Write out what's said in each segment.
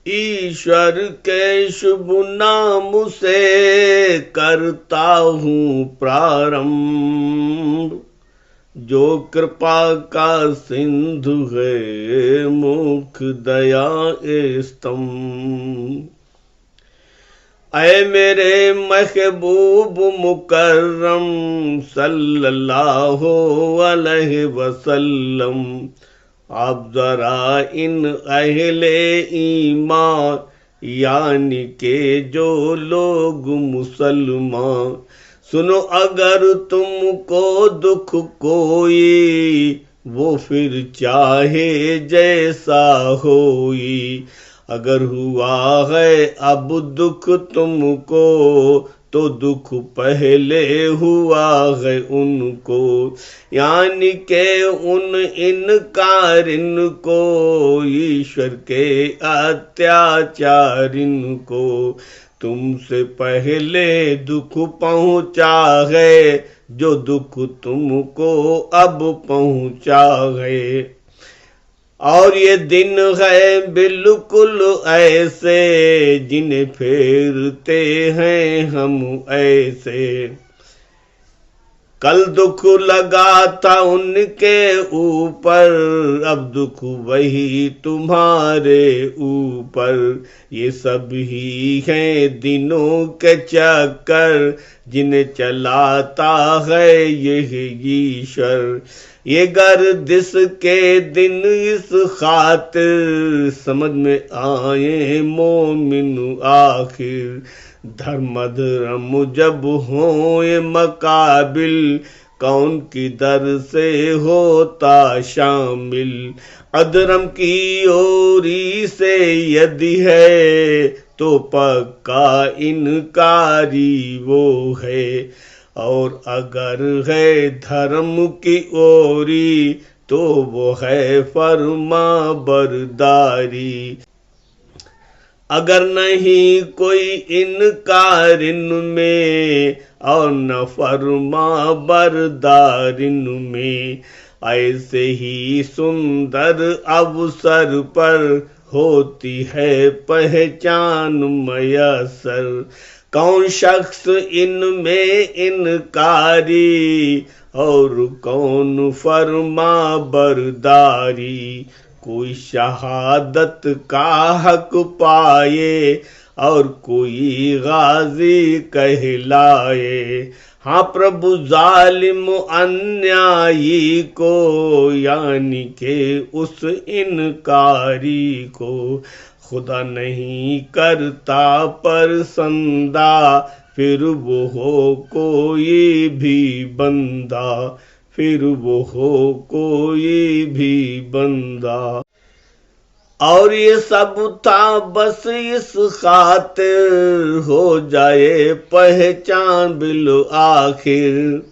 ईश्वर के शुभ नाम से करता हूँ प्रारंभ, जो कृपा का सिंधु है मुख दया स्तंभ। ऐ मेरे महबूब मुकर्रम सल्लल्लाहु अलैहि वसल्लम, आप जरा इन अहले ईमान यानी के जो लोग मुसलमान, सुनो अगर तुमको दुख कोई वो फिर चाहे जैसा होई। अगर हुआ है अब दुख तुमको तो दुख पहले हुआ है उनको, यानी के उन इनकार इनको ईश्वर के अत्याचार इनको। तुमसे पहले दुख पहुंचा है जो दुख तुमको अब पहुंचा है। और ये दिन है बिल्कुल ऐसे जिन्हें फेरते हैं हम ऐसे। कल दुख लगा था उनके ऊपर, अब दुख वही तुम्हारे ऊपर। ये सब ही हैं दिनों के चक्कर जिन्हें चलाता है यही ईश्वर। ये गर्दिश के दिन इस खातिर समझ में आए मोमिन आखिर। धर्म जब हो ये मकाबिल, कौन की दर से होता शामिल। अधर्म की ओरी से यदि है तो पक्का इनकारी वो है, और अगर है धर्म की ओरी तो वो है फर्मा बरदारी। अगर नहीं कोई इनकार इनमें और न फर्मा बरदार इनमें, ऐसे ही सुंदर अवसर पर होती है पहचान मयसर। कौन शख्स इनमें इनकारी और कौन फर्मा बरदारी। कोई शहादत का हक पाए और कोई गाजी कहलाए। हाँ प्रभु जालिम अन्यायी को यानी के उस इनकारी को खुदा नहीं करता परसंदा, फिर वो हो कोई भी बंदा, फिर वो हो कोई भी बंदा। और ये सब था बस इस खातिर हो जाए पहचान बिलो आखिर।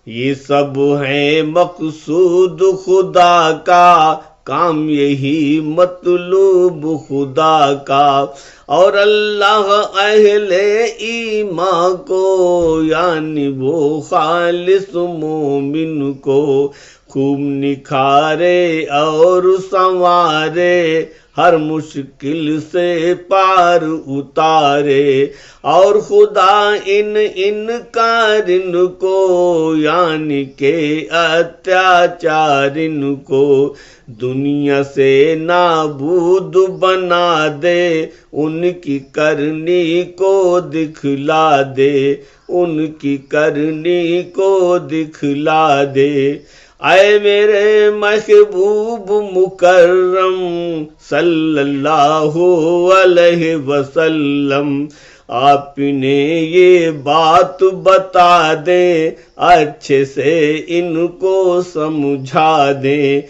ये सब है मकसूद खुदा का काम, यही मतलूब खुदा का। और अल्लाह अहले ईमान को यानी वो खालिस मोमिन को खूब निखारे और संवारे, हर मुश्किल से पार उतारे। और खुदा इन इनकार इनको यानी के अत्याचार इनको दुनिया से नाबूद बना दे, उनकी करनी को दिखला दे, उनकी करनी को दिखला दे। आए मेरे महबूब मुकर्रम सल्लल्लाहु अलैहि वसल्लम, आपने ये बात बता दे अच्छे से इनको समझा दे।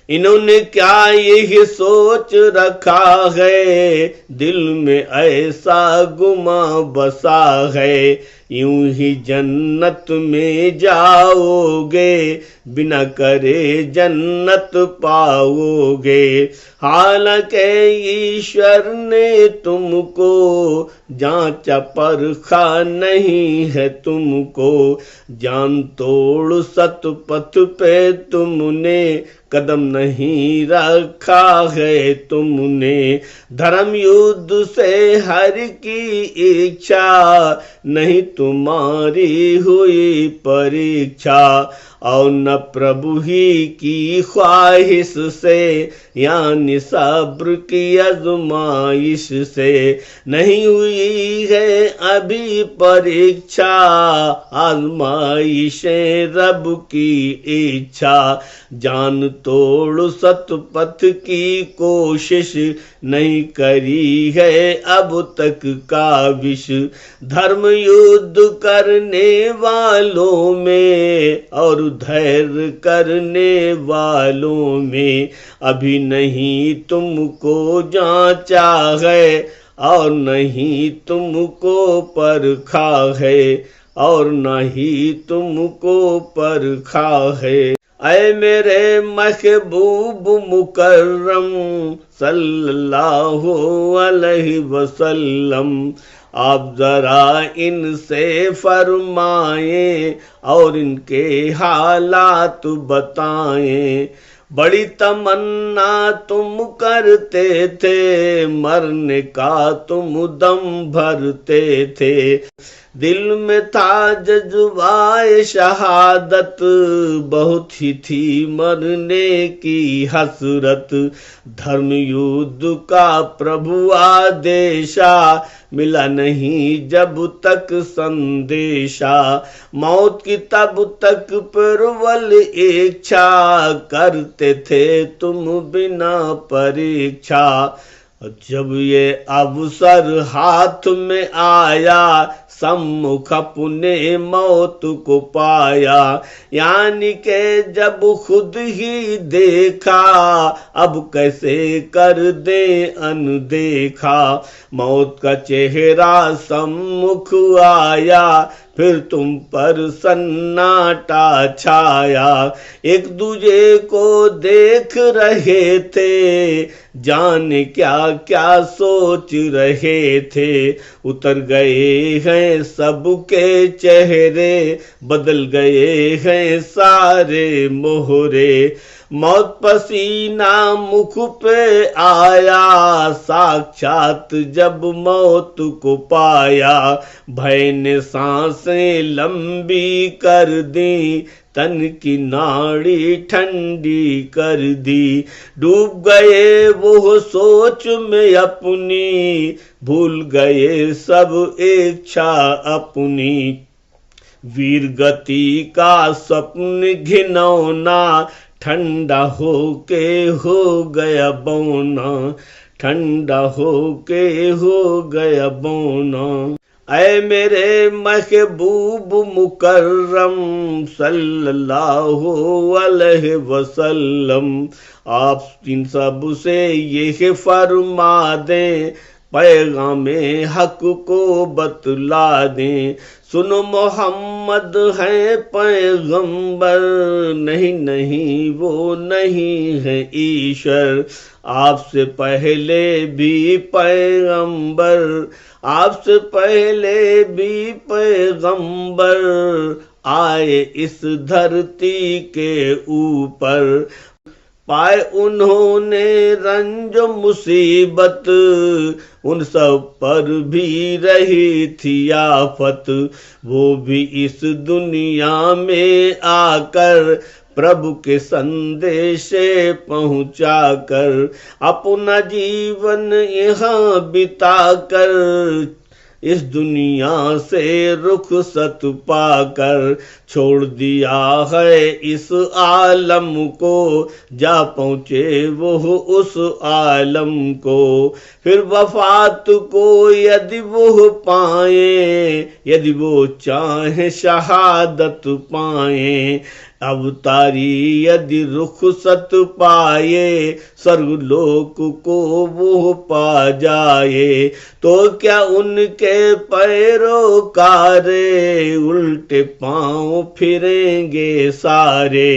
इन्होंने क्या यही सोच रखा है, दिल में ऐसा गुमा बसा है, यूं ही जन्नत में जाओगे बिना करे जन्नत पाओगे। हालांकि ईश्वर ने तुमको जांचा परखा नहीं है तुमको, जान तोड़ सतपथ पे तुमने कदम नहीं रखा है तुमने। धर्म युद्ध से हर की इच्छा, नहीं तुम्हारी हुई परीक्षा। और न प्रभु ही की ख्वाहिश से, यानी सब्र की आजमाइश से, नहीं हुई है अभी परीक्षा। आजमाइशें रब की इच्छा, जान तोड़ सतपथ की कोशिश, नहीं करी है अब तक काबिश। धर्म युद्ध करने वालों में और धैर्य करने वालों में, अभी नहीं तुमको जांचा है और नहीं तुमको परखा है, और नहीं तुमको परखा है। ऐ मेरे महबूब मुकर्रम सल्लल्लाहु अलैहि वसल्लम, आप जरा इनसे फरमाएं और इनके हालात बताएं। बड़ी तमन्ना तुम करते थे, मरने का तुम दम भरते थे। दिल में था जज्बाए शहादत, बहुत ही थी मरने की हसरत। धर्म युद्ध का प्रभु आदेशा, मिला नहीं जब तक संदेशा। मौत की तब तक प्रबल इच्छा, करते थे तुम बिना परीक्षा। जब ये अवसर हाथ में आया, सम्मुख अपने मौत को पाया। यानी के जब खुद ही देखा, अब कैसे कर दे अनदेखा। मौत का चेहरा सम्मुख आया, फिर तुम पर सन्नाटा छाया। एक दूजे को देख रहे थे, जाने क्या क्या सोच रहे थे। उतर गए हैं सबके चेहरे, बदल गए हैं सारे मोहरे। मौत पसीना मुख पे आया, साक्षात जब मौत को पाया। भय ने सांसें लंबी कर दी, तन की नाड़ी ठंडी कर दी। डूब गए वो सोच में अपनी, भूल गए सब इच्छा अपनी। वीर गति का स्वप्न घिनौना, ठंडा होके हो गया बौना। ठंडा होके हो गया बौना। ऐ मेरे महबूब मुकर्रम सल्लल्लाहु अलैहि वसल्लम, आप इन सब से ये फरमा दें, पैगामे हक को बतला दें। सुनो मोहम्मद है पैगंबर, नहीं नहीं वो नहीं है ईश्वर। आपसे पहले भी पैगंबर, आपसे पहले भी पैगंबर आए इस धरती के ऊपर। पाए उन्होंने रंज मुसीबत, उन सब पर भी रही थी आफत। वो भी इस दुनिया में आकर, प्रभु के संदेशे पहुंचा कर, अपना जीवन यहाँ बिताकर, इस दुनिया से रुखसत पाकर, छोड़ दिया है इस आलम को। जा पहुँचे वो उस आलम को, फिर वफात को यदि वो पाए, यदि वो चाहे शहादत पाए। अवतारी यदि रुखसत पाए, स्वर्गलोक को वो पा जाए। तो क्या उनके पैरोकारे, उल्टे पांव फिरेंगे सारे।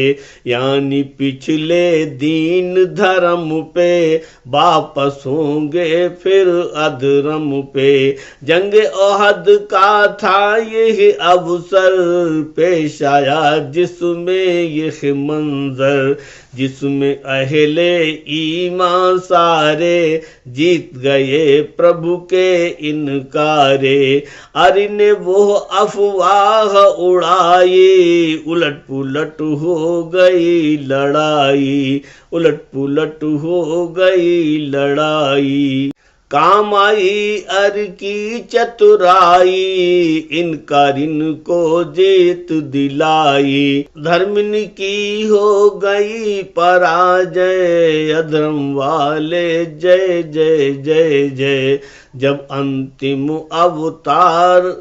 यानी पिछले दीन धर्म पे, वापस होंगे फिर अधर्म पे। जंग ओहद का था यही अवसर पेश आया, जिसमें में यह मंजर, जिसमें अहले ईमान सारे जीत गए प्रभु के इनकारे। अरे ने वो अफवाह उड़ाई, उलट पुलट हो गई लड़ाई, उलट पुलट हो गई लड़ाई। काम आई अर की चतुराई, इनकार इनको जीत दिलाई। धर्म की हो गई पराजय, अधर्म वाले जय जय जय जय। जब अंतिम अवतार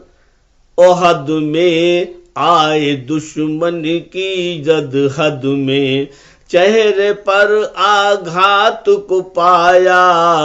ओहद में आए दुश्मन की जदहद में, चेहरे पर आघात को पाया,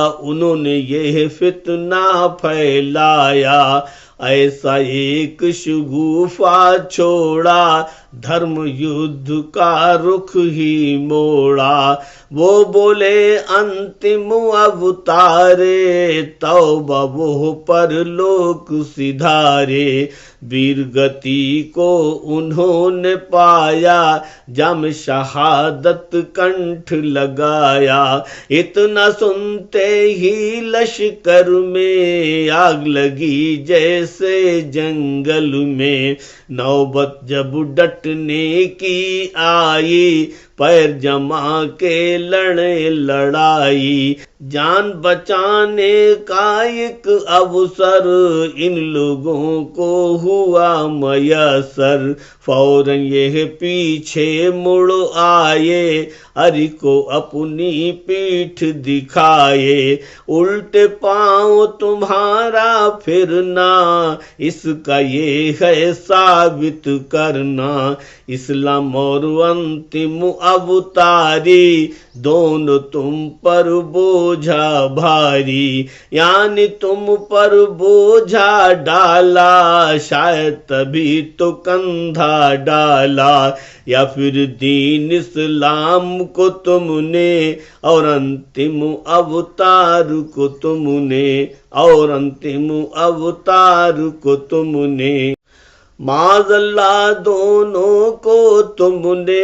उन्होंने ये फितना फैलाया। ऐसा एक शगुफा छोड़ा, धर्म युद्ध का रुख ही मोड़ा। वो बोले अंतिम अवतारे, तौबा वो परलोक सिधारे। वीर गति को उन्होंने पाया, जम शहादत कंठ लगाया। इतना सुनते ही लश्कर में आग लगी जैसे जंगल में। नौबत जब डटने की आई, पैर जमा के लड़े लड़ाई। जान बचाने का एक अवसर इन लोगों को हुआ मयसर। फौरन ये पीछे मुड़ आए, अरी को अपनी पीठ दिखाए। उल्टे पांव तुम्हारा फिरना, इसका ये है साबित करना। इस्लाम और अंतिम अवतारी, दोनों तुम पर बोझा भारी। यानी तुम पर बोझा डाला, शायद तभी तो कंधा डाला। या फिर दीन इस्लाम को तुमने, और अंतिम अवतार को तुमने, और अंतिम अवतार को तुमने। माज़ल्ला दोनों को तुमने,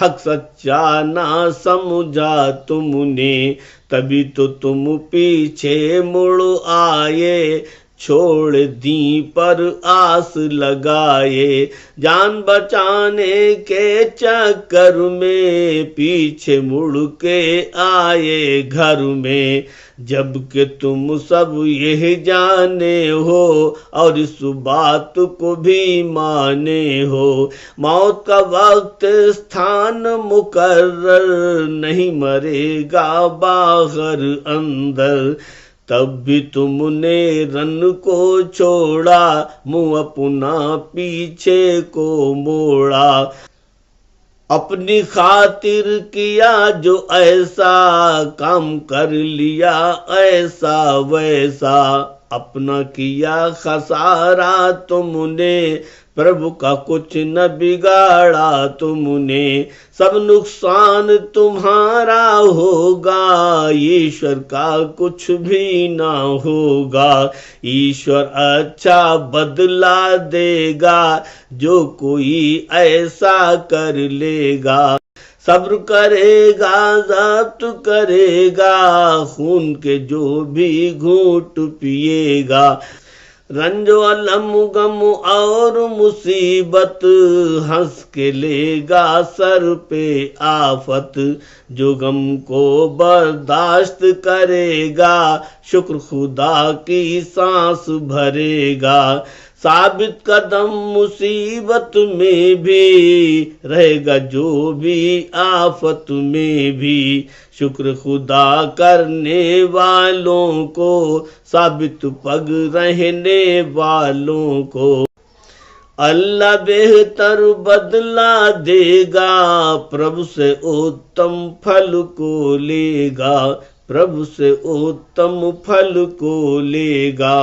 हक सच्चा ना समझा तुमने। तभी तो तुम पीछे मुड़ आए, छोड़ दी पर आस लगाए। जान बचाने के चक्कर में पीछे मुड़ के आए घर में। जबकि तुम सब यह जाने हो और इस बात को भी माने हो, मौत का वक्त स्थान मुकर्रर, नहीं मरेगा बाहर अंदर। तब भी तुमने रन को छोड़ा, मुंह अपना पीछे को मोड़ा। अपनी खातिर किया जो ऐसा, काम कर लिया ऐसा वैसा। अपना किया खसारा तुमने, प्रभु का कुछ न बिगाड़ा तुमने। सब नुकसान तुम्हारा होगा, ईश्वर का कुछ भी ना होगा। ईश्वर अच्छा बदला देगा, जो कोई ऐसा कर लेगा। सब्र करेगा ज़ब्त करेगा, खून के जो भी घूंट पिएगा। रंजो अलम गम और मुसीबत, हंस के लेगा सर पे आफत। जो गम को बर्दाश्त करेगा, शुक्र खुदा की सांस भरेगा। साबित कदम मुसीबत में भी, रहेगा जो भी आफत में भी। शुक्र खुदा करने वालों को, साबित पग रहने वालों को। अल्लाह बेहतर बदला देगा, प्रभु से उत्तम फल को लेगा, प्रभु से उत्तम फल को लेगा।